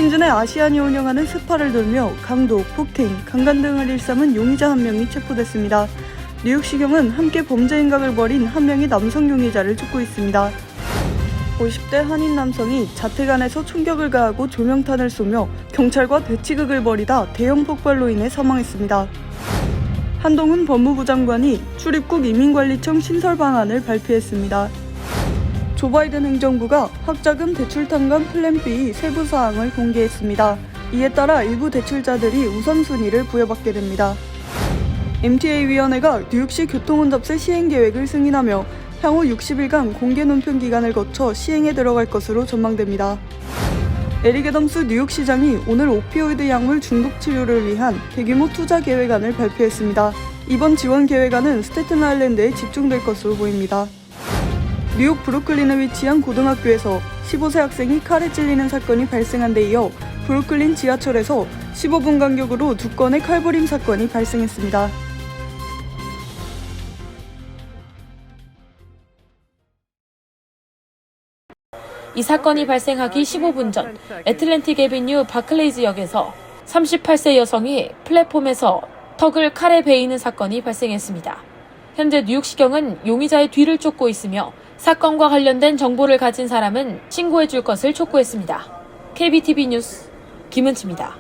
퀸즐의 아시안이 운영하는 스파를 돌며 강도, 폭행, 강간 등을 일삼은 용의자 한 명이 체포됐습니다. 뉴욕시경은 함께 범죄 행각을 벌인 한 명의 남성 용의자를 쫓고 있습니다. 50대 한인 남성이 자택 안에서 총격을 가하고 조명탄을 쏘며 경찰과 대치극을 벌이다 대형 폭발로 인해 사망했습니다. 한동훈 법무부 장관이 출입국 이민관리청 신설 방안을 발표했습니다. 조 바이든 행정부가 학자금 대출 탕감 플랜 B 세부 사항을 공개했습니다. 이에 따라 일부 대출자들이 우선순위를 부여받게 됩니다. MTA-위원회가 뉴욕시 교통혼잡세 시행 계획을 승인하며 향후 60일간 공개 논평 기간을 거쳐 시행에 들어갈 것으로 전망됩니다. 에릭 애덤스 뉴욕시장이 오늘 오피오이드 약물 중독 치료를 위한 대규모 투자 계획안을 발표했습니다. 이번 지원 계획안은 스태튼 아일랜드에 집중될 것으로 보입니다. 뉴욕 브루클린에 위치한 고등학교에서 15세 학생이 칼에 찔리는 사건이 발생한 데 이어 브루클린 지하철에서 15분 간격으로 2건의 칼부림 사건이 발생했습니다. 이 사건이 발생하기 15분 전 애틀랜틱 애비뉴 바클레이즈 역에서 38세 여성이 플랫폼에서 턱을 칼에 베이는 사건이 발생했습니다. 현재 뉴욕시경은 용의자의 뒤를 쫓고 있으며 사건과 관련된 정보를 가진 사람은 신고해 줄 것을 촉구했습니다. KBTV 뉴스 김은치입니다.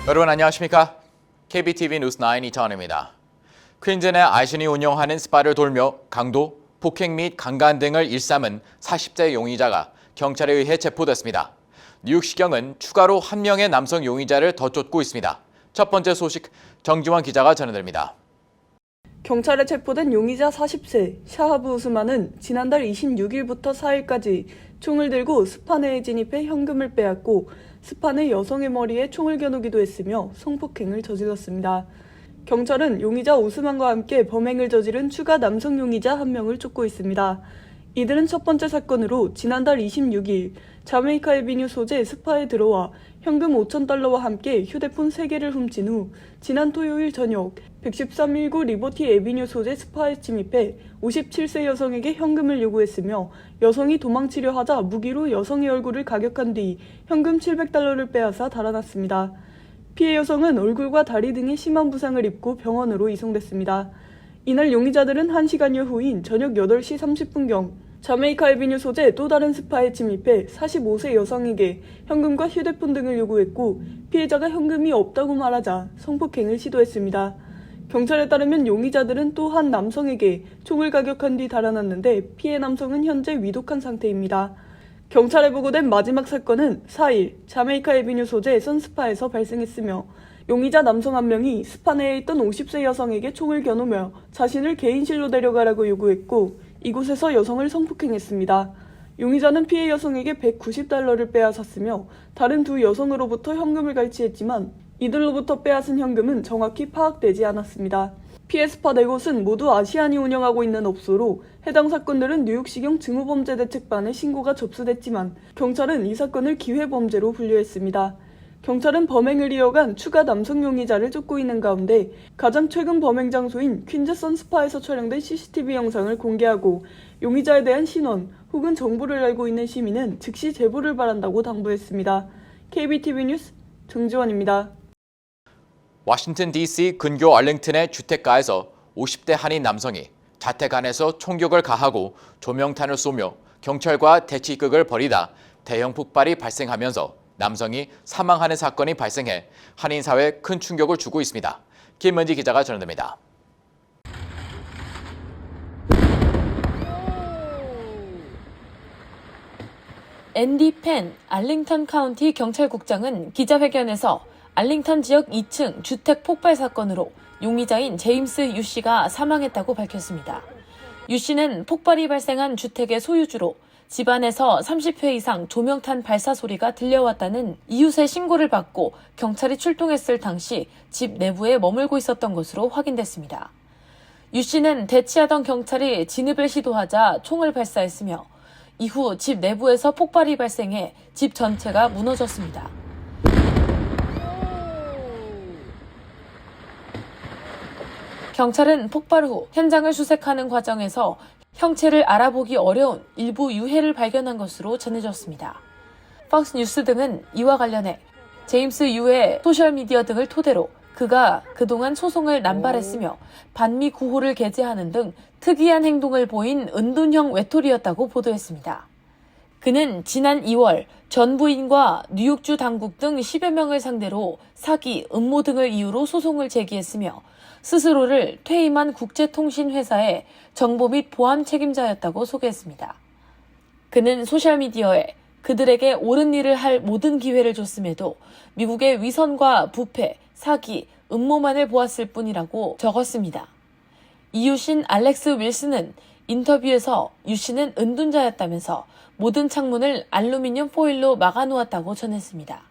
여러분 안녕하십니까? KBTV 뉴스 9 이정원입니다. 퀸즐의 아이신이 운영하는 스파를 돌며 강도, 폭행 및 강간 등을 일삼은 40대 용의자가 경찰에 의해 체포됐습니다. 뉴욕시경은 추가로 한 명의 남성 용의자를 더 쫓고 있습니다. 첫 번째 소식 정지원 기자가 전해드립니다. 경찰에 체포된 용의자 40세 샤하브 우스만은 지난달 26일부터 4일까지 총을 들고 스파 내에 진입해 현금을 빼앗고 스파 내 여성의 머리에 총을 겨누기도 했으며 성폭행을 저질렀습니다. 경찰은 용의자 우스만과 함께 범행을 저지른 추가 남성 용의자 한 명을 쫓고 있습니다. 이들은 첫 번째 사건으로 지난달 26일 자메이카 애비뉴 소재 스파에 들어와 현금 5,000달러와 함께 휴대폰 3개를 훔친 후 지난 토요일 저녁 11319 리버티 애비뉴 소재 스파에 침입해 57세 여성에게 현금을 요구했으며 여성이 도망치려 하자 무기로 여성의 얼굴을 가격한 뒤 현금 700달러를 빼앗아 달아났습니다. 피해 여성은 얼굴과 다리 등에 심한 부상을 입고 병원으로 이송됐습니다. 이날 용의자들은 1시간여 후인 저녁 8시 30분경 자메이카 애비뉴 소재 또 다른 스파에 침입해 45세 여성에게 현금과 휴대폰 등을 요구했고 피해자가 현금이 없다고 말하자 성폭행을 시도했습니다. 경찰에 따르면 용의자들은 또 한 남성에게 총을 가격한 뒤 달아났는데 피해 남성은 현재 위독한 상태입니다. 경찰에 보고된 마지막 사건은 4일 자메이카 애비뉴 소재 선스파에서 발생했으며 용의자 남성 한 명이 스파 내에 있던 50세 여성에게 총을 겨누며 자신을 개인실로 데려가라고 요구했고 이곳에서 여성을 성폭행했습니다. 용의자는 피해 여성에게 190달러를 빼앗았으며 다른 두 여성으로부터 현금을 갈취했지만 이들로부터 빼앗은 현금은 정확히 파악되지 않았습니다. 피해 스파 4곳은 모두 아시안이 운영하고 있는 업소로 해당 사건들은 뉴욕시경 증오범죄대책반에 신고가 접수됐지만 경찰은 이 사건을 기회범죄로 분류했습니다. 경찰은 범행을 이어간 추가 남성 용의자를 쫓고 있는 가운데 가장 최근 범행 장소인 퀸즈 선스파에서 촬영된 CCTV 영상을 공개하고 용의자에 대한 신원 혹은 정보를 알고 있는 시민은 즉시 제보를 바란다고 당부했습니다. KBTV 뉴스 정지원입니다. 워싱턴 DC 근교 얼링턴의 주택가에서 50대 한인 남성이 자택 안에서 총격을 가하고 조명탄을 쏘며 경찰과 대치극을 벌이다 대형 폭발이 발생하면서 남성이 사망하는 사건이 발생해 한인 사회에 큰 충격을 주고 있습니다. 김은지 기자가 전해드립니다. 앤디 펜 알링턴 카운티 경찰국장은 기자회견에서 알링턴 지역 2층 주택 폭발 사건으로 용의자인 제임스 유 씨가 사망했다고 밝혔습니다. 유 씨는 폭발이 발생한 주택의 소유주로 집안에서 30회 이상 조명탄 발사 소리가 들려왔다는 이웃의 신고를 받고 경찰이 출동했을 당시 집 내부에 머물고 있었던 것으로 확인됐습니다. 유 씨는 대치하던 경찰이 진입을 시도하자 총을 발사했으며 이후 집 내부에서 폭발이 발생해 집 전체가 무너졌습니다. 경찰은 폭발 후 현장을 수색하는 과정에서 형체를 알아보기 어려운 일부 유해를 발견한 것으로 전해졌습니다. 폭스뉴스 등은 이와 관련해 제임스 유의 소셜미디어 등을 토대로 그가 그동안 소송을 남발했으며 반미 구호를 게재하는 등 특이한 행동을 보인 은둔형 외톨이였다고 보도했습니다. 그는 지난 2월 전 부인과 뉴욕주 당국 등 10여 명을 상대로 사기, 음모 등을 이유로 소송을 제기했으며 스스로를 퇴임한 국제통신회사의 정보 및 보안 책임자였다고 소개했습니다. 그는 소셜미디어에 그들에게 옳은 일을 할 모든 기회를 줬음에도 미국의 위선과 부패, 사기, 음모만을 보았을 뿐이라고 적었습니다. 이유신 알렉스 윌슨은 인터뷰에서 유 씨는 은둔자였다면서 모든 창문을 알루미늄 포일로 막아놓았다고 전했습니다.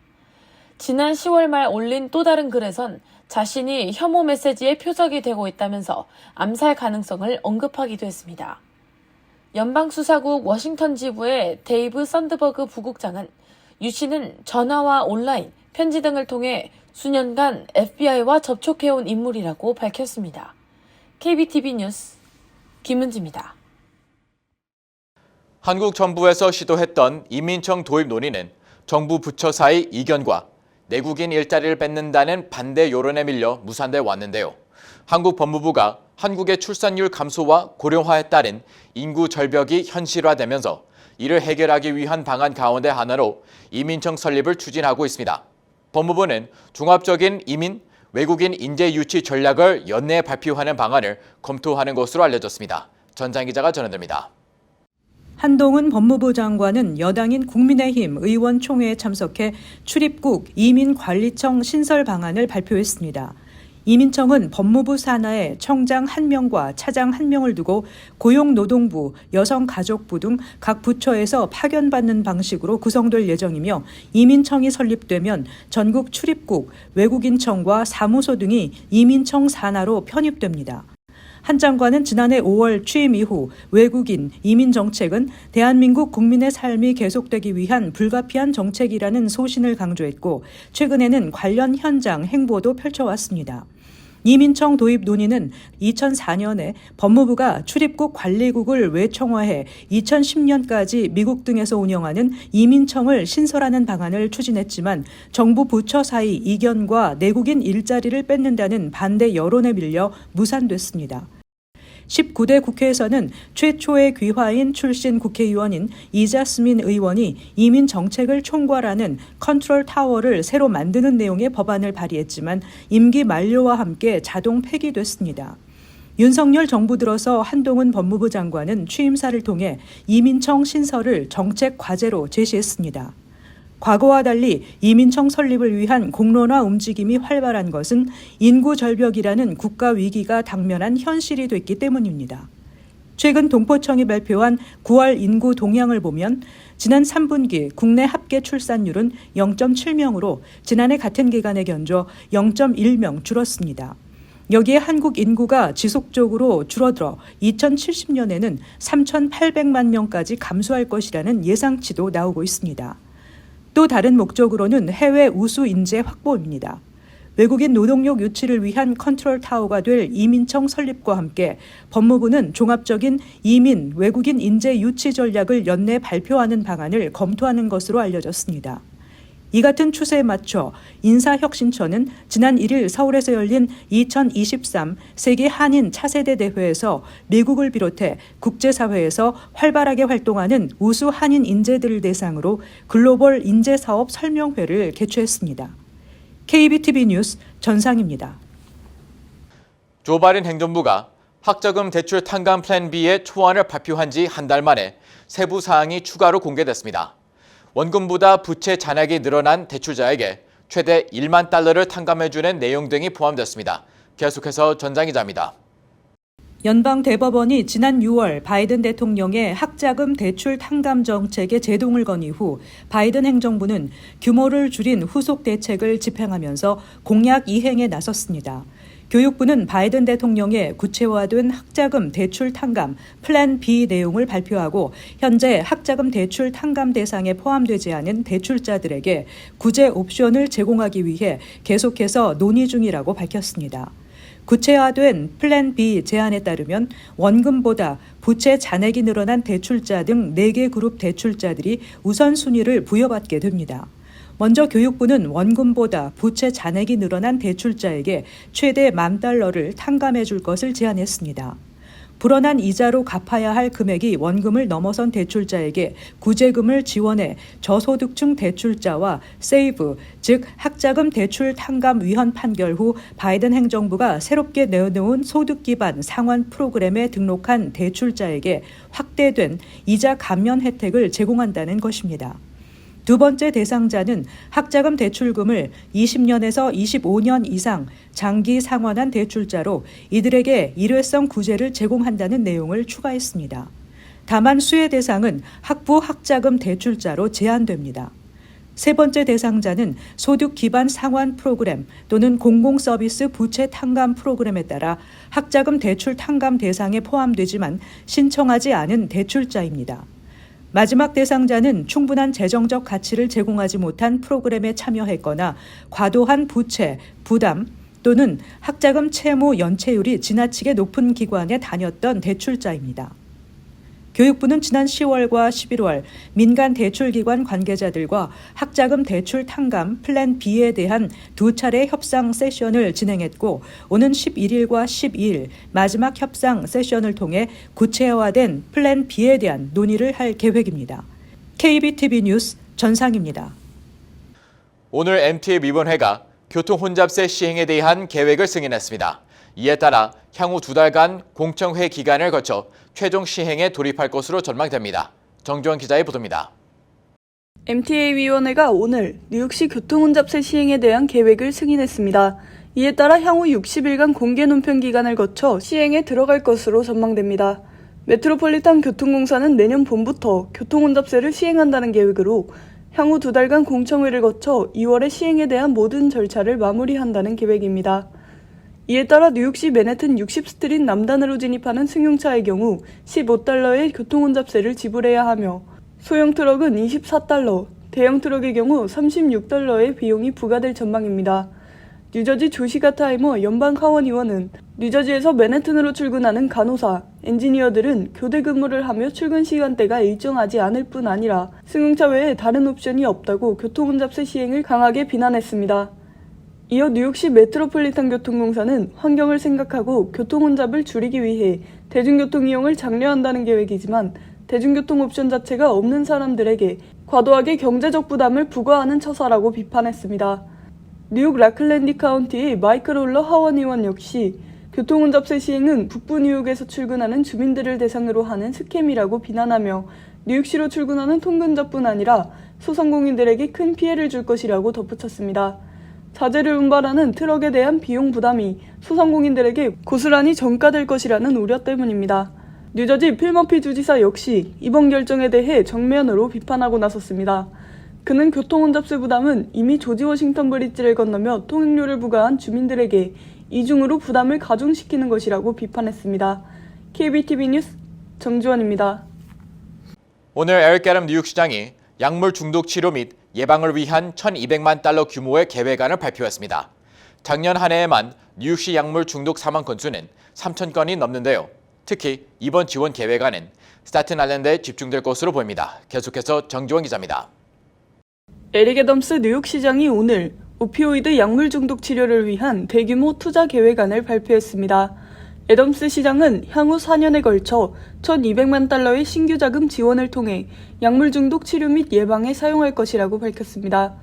지난 10월 말 올린 또 다른 글에선 자신이 혐오 메시지의 표적이 되고 있다면서 암살 가능성을 언급하기도 했습니다. 연방수사국 워싱턴 지부의 데이브 선드버그 부국장은 유 씨는 전화와 온라인, 편지 등을 통해 수년간 FBI와 접촉해온 인물이라고 밝혔습니다. KBTV 뉴스 김은지입니다. 한국 정부에서 시도했던 이민청 도입 논의는 정부 부처 사이 이견과 내국인 일자리를 뺏는다는 반대 여론에 밀려 무산돼 왔는데요. 한국 법무부가 한국의 출산율 감소와 고령화에 따른 인구 절벽이 현실화되면서 이를 해결하기 위한 방안 가운데 하나로 이민청 설립을 추진하고 있습니다. 법무부는 종합적인 이민, 외국인 인재 유치 전략을 연내에 발표하는 방안을 검토하는 것으로 알려졌습니다. 전장 기자가 전해드립니다. 한동훈 법무부 장관은 여당인 국민의힘 의원총회에 참석해 출입국 이민관리청 신설 방안을 발표했습니다. 이민청은 법무부 산하에 청장 1명과 차장 1명을 두고 고용노동부, 여성가족부 등 각 부처에서 파견받는 방식으로 구성될 예정이며 이민청이 설립되면 전국 출입국, 외국인청과 사무소 등이 이민청 산하로 편입됩니다. 한 장관은 지난해 5월 취임 이후 외국인 이민 정책은 대한민국 국민의 삶이 계속되기 위한 불가피한 정책이라는 소신을 강조했고 최근에는 관련 현장 행보도 펼쳐왔습니다. 이민청 도입 논의는 2004년에 법무부가 출입국 관리국을 외청화해 2010년까지 미국 등에서 운영하는 이민청을 신설하는 방안을 추진했지만 정부 부처 사이 이견과 내국인 일자리를 뺏는다는 반대 여론에 밀려 무산됐습니다. 19대 국회에서는 최초의 귀화인 출신 국회의원인 이자스민 의원이 이민 정책을 총괄하는 컨트롤 타워를 새로 만드는 내용의 법안을 발의했지만 임기 만료와 함께 자동 폐기됐습니다. 윤석열 정부 들어서 한동훈 법무부 장관은 취임사를 통해 이민청 신설을 정책 과제로 제시했습니다. 과거와 달리 이민청 설립을 위한 공론화 움직임이 활발한 것은 인구 절벽이라는 국가 위기가 당면한 현실이 됐기 때문입니다. 최근 동포청이 발표한 9월 인구 동향을 보면 지난 3분기 국내 합계 출산율은 0.7명으로 지난해 같은 기간에 견줘 0.1명 줄었습니다. 여기에 한국 인구가 지속적으로 줄어들어 2070년에는 3,800만 명까지 감소할 것이라는 예상치도 나오고 있습니다. 또 다른 목적으로는 해외 우수 인재 확보입니다. 외국인 노동력 유치를 위한 컨트롤 타워가 될 이민청 설립과 함께 법무부는 종합적인 이민, 외국인 인재 유치 전략을 연내 발표하는 방안을 검토하는 것으로 알려졌습니다. 이 같은 추세에 맞춰 인사혁신처는 지난 1일 서울에서 열린 2023 세계 한인 차세대 대회에서 미국을 비롯해 국제사회에서 활발하게 활동하는 우수 한인 인재들을 대상으로 글로벌 인재사업 설명회를 개최했습니다. KBTV 뉴스 전상입니다. 조 바이든 행정부가 학자금 대출 탕감 플랜 B의 초안을 발표한 지 한 달 만에 세부 사항이 추가로 공개됐습니다. 원금보다 부채 잔액이 늘어난 대출자에게 최대 1만 달러를 탕감해주는 내용 등이 포함됐습니다. 계속해서 전장 기자입니다. 연방 대법원이 지난 6월 바이든 대통령의 학자금 대출 탕감 정책에 제동을 건 이후 바이든 행정부는 규모를 줄인 후속 대책을 집행하면서 공약 이행에 나섰습니다. 교육부는 바이든 대통령의 구체화된 학자금 대출 탕감 플랜 B 내용을 발표하고 현재 학자금 대출 탕감 대상에 포함되지 않은 대출자들에게 구제 옵션을 제공하기 위해 계속해서 논의 중이라고 밝혔습니다. 구체화된 플랜 B 제안에 따르면 원금보다 부채 잔액이 늘어난 대출자 등 4개 그룹 대출자들이 우선순위를 부여받게 됩니다. 먼저 교육부는 원금보다 부채 잔액이 늘어난 대출자에게 최대 $10,000를 탕감해 줄 것을 제안했습니다. 불어난 이자로 갚아야 할 금액이 원금을 넘어선 대출자에게 구제금을 지원해 저소득층 대출자와 세이브, 즉 학자금 대출 탕감 위헌 판결 후 바이든 행정부가 새롭게 내놓은 소득 기반 상환 프로그램에 등록한 대출자에게 확대된 이자 감면 혜택을 제공한다는 것입니다. 두 번째 대상자는 학자금 대출금을 20년에서 25년 이상 장기 상환한 대출자로 이들에게 일회성 구제를 제공한다는 내용을 추가했습니다. 다만 수혜 대상은 학부 학자금 대출자로 제한됩니다. 세 번째 대상자는 소득 기반 상환 프로그램 또는 공공서비스 부채 탕감 프로그램에 따라 학자금 대출 탕감 대상에 포함되지만 신청하지 않은 대출자입니다. 마지막 대상자는 충분한 재정적 가치를 제공하지 못한 프로그램에 참여했거나 과도한 부채, 부담 또는 학자금 채무 연체율이 지나치게 높은 기관에 다녔던 대출자입니다. 교육부는 지난 10월과 11월 민간 대출기관 관계자들과 학자금 대출 탕감 플랜 B에 대한 2차례 협상 세션을 진행했고 오는 11일과 12일 마지막 협상 세션을 통해 구체화된 플랜 B에 대한 논의를 할 계획입니다. KBTV 뉴스 전상입니다. 오늘 MTA위원회가 교통혼잡세 시행에 대한 계획을 승인했습니다. 이에 따라 향후 2달간 공청회 기간을 거쳐 최종 시행에 돌입할 것으로 전망됩니다. 정주원 기자의 보도입니다. MTA위원회가 오늘 뉴욕시 교통혼잡세 시행에 대한 계획을 승인했습니다. 이에 따라 향후 60일간 공개 논평 기간을 거쳐 시행에 들어갈 것으로 전망됩니다. 메트로폴리탄 교통공사는 내년 봄부터 교통혼잡세를 시행한다는 계획으로 향후 2달간 공청회를 거쳐 2월에 시행에 대한 모든 절차를 마무리한다는 계획입니다. 이에 따라 뉴욕시 맨해튼 60스트릿 남단으로 진입하는 승용차의 경우 $15의 교통혼잡세를 지불해야 하며 소형 트럭은 $24, 대형 트럭의 경우 $36의 비용이 부과될 전망입니다. 뉴저지 조시가 타이머 연방 하원 의원은 뉴저지에서 맨해튼으로 출근하는 간호사, 엔지니어들은 교대 근무를 하며 출근 시간대가 일정하지 않을 뿐 아니라 승용차 외에 다른 옵션이 없다고 교통혼잡세 시행을 강하게 비난했습니다. 이어 뉴욕시 메트로폴리탄 교통공사는 환경을 생각하고 교통혼잡을 줄이기 위해 대중교통 이용을 장려한다는 계획이지만 대중교통 옵션 자체가 없는 사람들에게 과도하게 경제적 부담을 부과하는 처사라고 비판했습니다. 뉴욕 라클랜디 카운티의 마이클 홀러 하원 의원 역시 교통혼잡세 시행은 북부 뉴욕에서 출근하는 주민들을 대상으로 하는 스캠이라고 비난하며 뉴욕시로 출근하는 통근자뿐 아니라 소상공인들에게 큰 피해를 줄 것이라고 덧붙였습니다. 자재를 운반하는 트럭에 대한 비용 부담이 소상공인들에게 고스란히 전가될 것이라는 우려 때문입니다. 뉴저지 필머피 주지사 역시 이번 결정에 대해 정면으로 비판하고 나섰습니다. 그는 교통혼잡세 부담은 이미 조지 워싱턴 브리지를 건너며 통행료를 부과한 주민들에게 이중으로 부담을 가중시키는 것이라고 비판했습니다. KBTV 뉴스 정주원입니다. 오늘 에릭 애덤 뉴욕시장이 약물 중독 치료 및 예방을 위한 $1,200만 규모의 계획안을 발표했습니다. 작년 한 해에만 뉴욕시 약물 중독 사망 건수는 3,000건이 넘는데요. 특히 이번 지원 계획안은 스타튼 아일랜드에 집중될 것으로 보입니다. 계속해서 정지원 기자입니다. 에릭 애덤스 뉴욕시장이 오늘 오피오이드 약물 중독 치료를 위한 대규모 투자 계획안을 발표했습니다. 애덤스 시장은 향후 4년에 걸쳐 $1,200만 신규 자금 지원을 통해 약물 중독 치료 및 예방에 사용할 것이라고 밝혔습니다.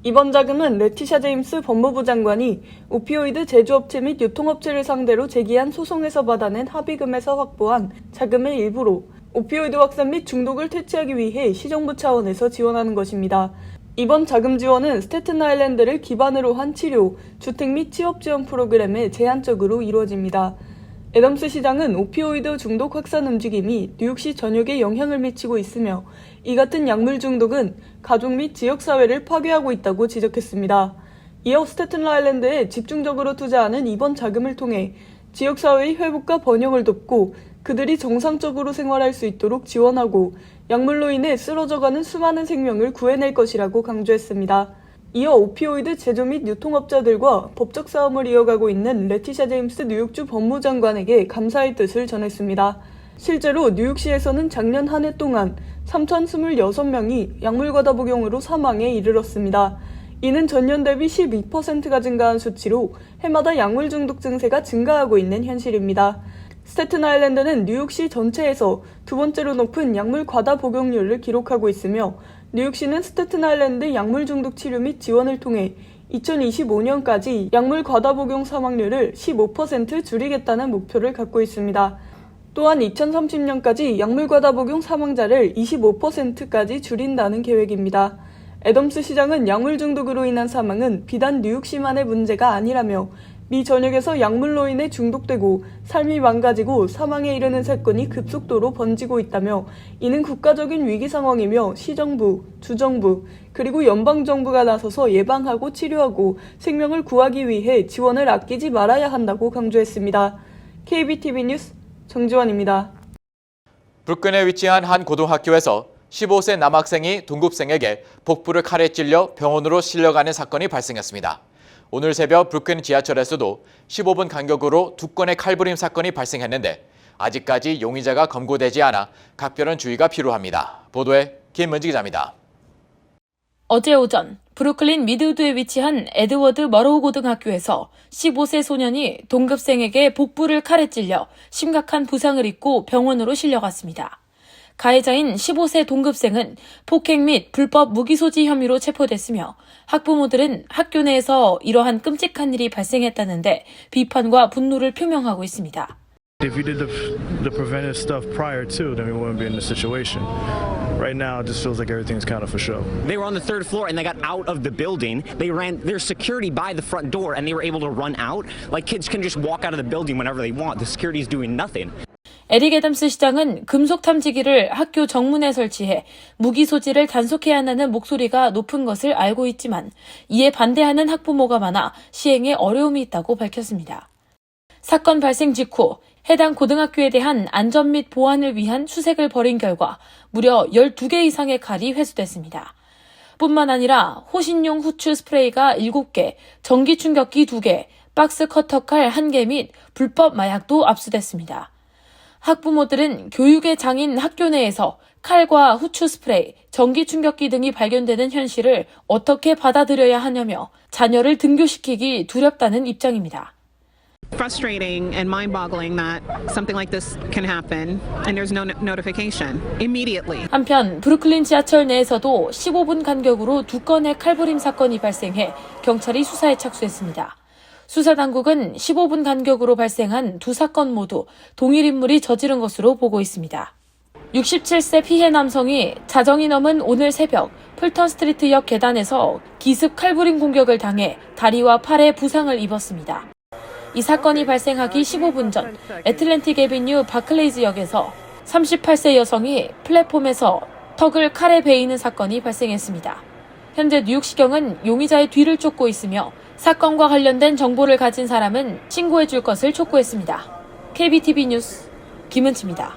이번 자금은 레티샤 제임스 법무부 장관이 오피오이드 제조업체 및 유통업체를 상대로 제기한 소송에서 받아낸 합의금에서 확보한 자금의 일부로 오피오이드 확산 및 중독을 퇴치하기 위해 시정부 차원에서 지원하는 것입니다. 이번 자금 지원은 스태튼 아일랜드를 기반으로 한 치료, 주택 및 취업 지원 프로그램에 제한적으로 이루어집니다. 애덤스 시장은 오피오이드 중독 확산 움직임이 뉴욕시 전역에 영향을 미치고 있으며 이 같은 약물 중독은 가족 및 지역사회를 파괴하고 있다고 지적했습니다. 이어 스태튼 아일랜드에 집중적으로 투자하는 이번 자금을 통해 지역사회의 회복과 번영을 돕고 그들이 정상적으로 생활할 수 있도록 지원하고 약물로 인해 쓰러져가는 수많은 생명을 구해낼 것이라고 강조했습니다. 이어 오피오이드 제조 및 유통업자들과 법적 싸움을 이어가고 있는 레티샤 제임스 뉴욕주 법무장관에게 감사의 뜻을 전했습니다. 실제로 뉴욕시에서는 작년 한 해 동안 3,026명이 약물과다 복용으로 사망에 이르렀습니다. 이는 전년 대비 12%가 증가한 수치로 해마다 약물 중독 증세가 증가하고 있는 현실입니다. 스태튼 아일랜드는 뉴욕시 전체에서 두 번째로 높은 약물 과다 복용률을 기록하고 있으며 뉴욕시는 스태튼 아일랜드 약물 중독 치료 및 지원을 통해 2025년까지 약물 과다 복용 사망률을 15% 줄이겠다는 목표를 갖고 있습니다. 또한 2030년까지 약물 과다 복용 사망자를 25%까지 줄인다는 계획입니다. 애덤스 시장은 약물 중독으로 인한 사망은 비단 뉴욕시만의 문제가 아니라며 미 전역에서 약물로 인해 중독되고 삶이 망가지고 사망에 이르는 사건이 급속도로 번지고 있다며 이는 국가적인 위기 상황이며 시정부, 주정부, 그리고 연방정부가 나서서 예방하고 치료하고 생명을 구하기 위해 지원을 아끼지 말아야 한다고 강조했습니다. KBTV 뉴스 정지원입니다. 브루클린에 위치한 한 고등학교에서 15세 남학생이 동급생에게 복부를 칼에 찔려 병원으로 실려가는 사건이 발생했습니다. 오늘 새벽 브루클린 지하철에서도 15분 간격으로 2건의 칼부림 사건이 발생했는데 아직까지 용의자가 검거되지 않아 각별한 주의가 필요합니다. 보도에 김은지 기자입니다. 어제 오전 브루클린 미드우드에 위치한 에드워드 머로우 고등학교에서 15세 소년이 동급생에게 복부를 칼에 찔려 심각한 부상을 입고 병원으로 실려갔습니다. 가해자인 15세 동급생은 폭행 및 불법 무기 소지 혐의로 체포됐으며 학부모들은 학교 내에서 이러한 끔찍한 일이 발생했다는데 비판과 분노를 표명하고 있습니다. If you did the preventive stuff prior to, then we wouldn't be in this situation. Right now, it just feels like everything's kind of for show. They were on the third floor and they got out of the building. They ran their security by the front door and they were able to run out. Like kids can just walk out of the building whenever they want. The security's doing nothing. 에릭 애덤스 시장은 금속 탐지기를 학교 정문에 설치해 무기 소지를 단속해야 한다는 목소리가 높은 것을 알고 있지만 이에 반대하는 학부모가 많아 시행에 어려움이 있다고 밝혔습니다. 사건 발생 직후 해당 고등학교에 대한 안전 및 보안을 위한 수색을 벌인 결과 무려 12개 이상의 칼이 회수됐습니다. 뿐만 아니라 호신용 후추 스프레이가 7개, 전기 충격기 2개, 박스 커터칼 1개 및 불법 마약도 압수됐습니다. 학부모들은 교육의 장인 학교 내에서 칼과 후추 스프레이, 전기 충격기 등이 발견되는 현실을 어떻게 받아들여야 하냐며 자녀를 등교시키기 두렵다는 입장입니다. Frustrating and mind-boggling that something like this can happen and there's no notification immediately. 한편 브루클린 지하철 내에서도 15분 간격으로 2건의 칼부림 사건이 발생해 경찰이 수사에 착수했습니다. 수사당국은 15분 간격으로 발생한 두 사건 모두 동일 인물이 저지른 것으로 보고 있습니다. 67세 피해 남성이 자정이 넘은 오늘 새벽 풀턴 스트리트역 계단에서 기습 칼부림 공격을 당해 다리와 팔에 부상을 입었습니다. 이 사건이 발생하기 15분 전 애틀랜틱 애비뉴 바클레이즈역에서 38세 여성이 플랫폼에서 턱을 칼에 베이는 사건이 발생했습니다. 현재 뉴욕시경은 용의자의 뒤를 쫓고 있으며 사건과 관련된 정보를 가진 사람은 신고해 줄 것을 촉구했습니다. KBTV 뉴스 김은지입니다.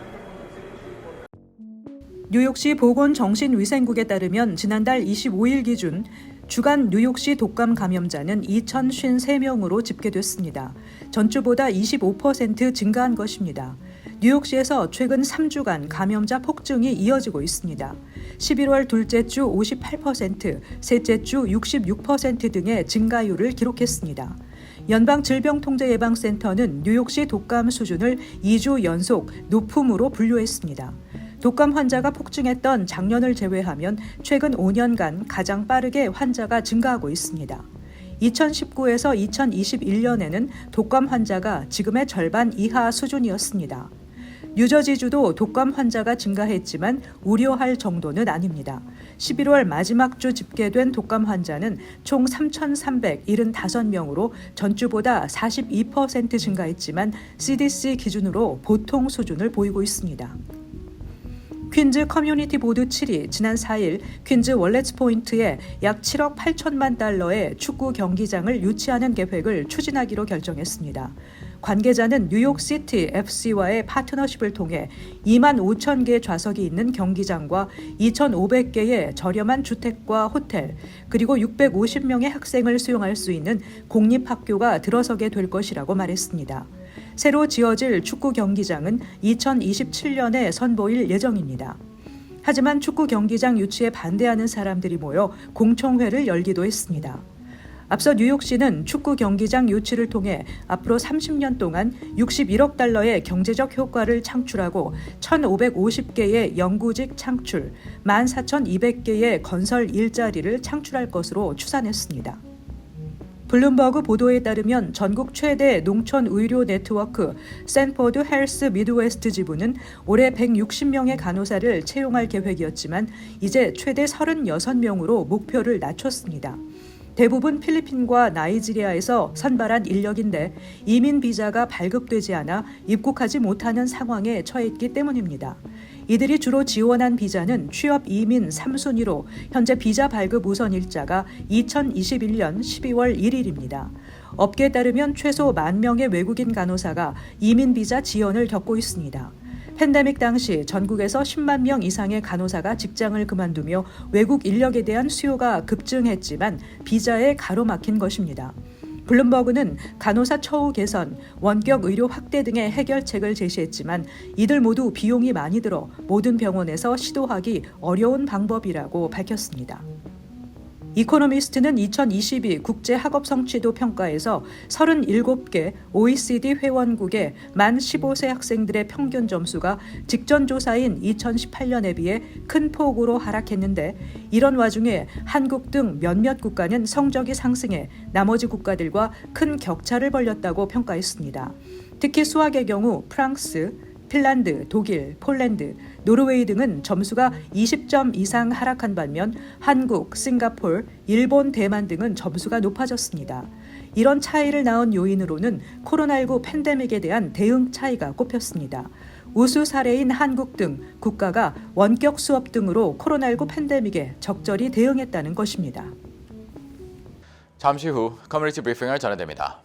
뉴욕시 보건정신위생국에 따르면 지난달 25일 기준 주간 뉴욕시 독감 감염자는 2,053명으로 집계됐습니다. 전주보다 25% 증가한 것입니다. 뉴욕시에서 최근 3주간 감염자 폭증이 이어지고 있습니다. 11월 둘째 주 58%, 셋째 주 66% 등의 증가율을 기록했습니다. 연방질병통제예방센터는 뉴욕시 독감 수준을 2주 연속 높음으로 분류했습니다. 독감 환자가 폭증했던 작년을 제외하면 최근 5년간 가장 빠르게 환자가 증가하고 있습니다. 2019에서 2021년에는 독감 환자가 지금의 절반 이하 수준이었습니다. 뉴저지주도 독감 환자가 증가했지만 우려할 정도는 아닙니다. 11월 마지막 주 집계된 독감 환자는 총 3,375명으로 전주보다 42% 증가했지만 CDC 기준으로 보통 수준을 보이고 있습니다. 퀸즈 커뮤니티 보드 7이 지난 4일 퀸즈 월렛스 포인트에 약 7억 8천만 달러의 축구 경기장을 유치하는 계획을 추진하기로 결정했습니다. 관계자는 뉴욕시티 FC와의 파트너십을 통해 2만 5천 개 좌석이 있는 경기장과 2,500개의 저렴한 주택과 호텔, 그리고 650명의 학생을 수용할 수 있는 공립학교가 들어서게 될 것이라고 말했습니다. 새로 지어질 축구 경기장은 2027년에 선보일 예정입니다. 하지만 축구 경기장 유치에 반대하는 사람들이 모여 공청회를 열기도 했습니다. 앞서 뉴욕시는 축구 경기장 유치를 통해 앞으로 30년 동안 61억 달러의 경제적 효과를 창출하고 1,550개의 영구직 창출, 14,200개의 건설 일자리를 창출할 것으로 추산했습니다. 블룸버그 보도에 따르면 전국 최대 농촌 의료 네트워크 샌포드 헬스 미드웨스트 지부는 올해 160명의 간호사를 채용할 계획이었지만 이제 최대 36명으로 목표를 낮췄습니다. 대부분 필리핀과 나이지리아에서 선발한 인력인데 이민 비자가 발급되지 않아 입국하지 못하는 상황에 처했기 때문입니다. 이들이 주로 지원한 비자는 취업 이민 3순위로 현재 비자 발급 우선 일자가 2021년 12월 1일입니다. 업계에 따르면 최소 10,000명의 외국인 간호사가 이민 비자 지연을 겪고 있습니다. 팬데믹 당시 전국에서 10만 명 이상의 간호사가 직장을 그만두며 외국 인력에 대한 수요가 급증했지만 비자에 가로막힌 것입니다. 블룸버그는 간호사 처우 개선, 원격 의료 확대 등의 해결책을 제시했지만 이들 모두 비용이 많이 들어 모든 병원에서 시도하기 어려운 방법이라고 밝혔습니다. 이코노미스트는 2022 국제학업 성취도 평가에서 37개 OECD 회원국의 만 15세 학생들의 평균 점수가 직전 조사인 2018년에 비해 큰 폭으로 하락했는데 이런 와중에 한국 등 몇몇 국가는 성적이 상승해 나머지 국가들과 큰 격차를 벌였다고 평가했습니다. 특히 수학의 경우 프랑스, 핀란드, 독일, 폴란드, 노르웨이 등은 점수가 20점 이상 하락한 반면 한국, 싱가폴, 일본, 대만 등은 점수가 높아졌습니다. 이런 차이를 낳은 요인으로는 코로나19 팬데믹에 대한 대응 차이가 꼽혔습니다. 우수 사례인 한국 등 국가가 원격 수업 등으로 코로나19 팬데믹에 적절히 대응했다는 것입니다. 잠시 후 커뮤니티 브리핑을 전해드립니다.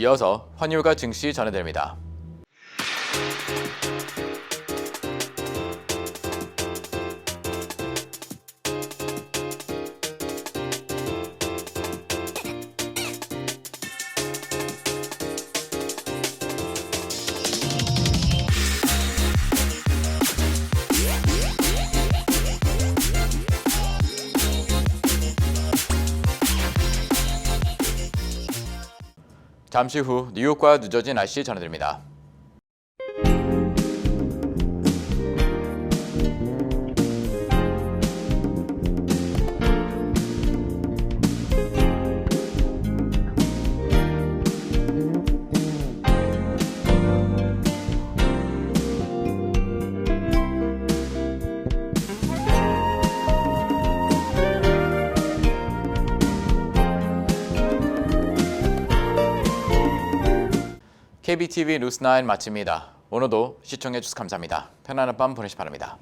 이어서 환율과 증시 전해드립니다. 잠시 후 뉴욕과 뉴저지 날씨 전해드립니다. KBTV 뉴스9 마칩니다. 오늘도 시청해주셔서 감사합니다. 편안한 밤 보내시 기 바랍니다.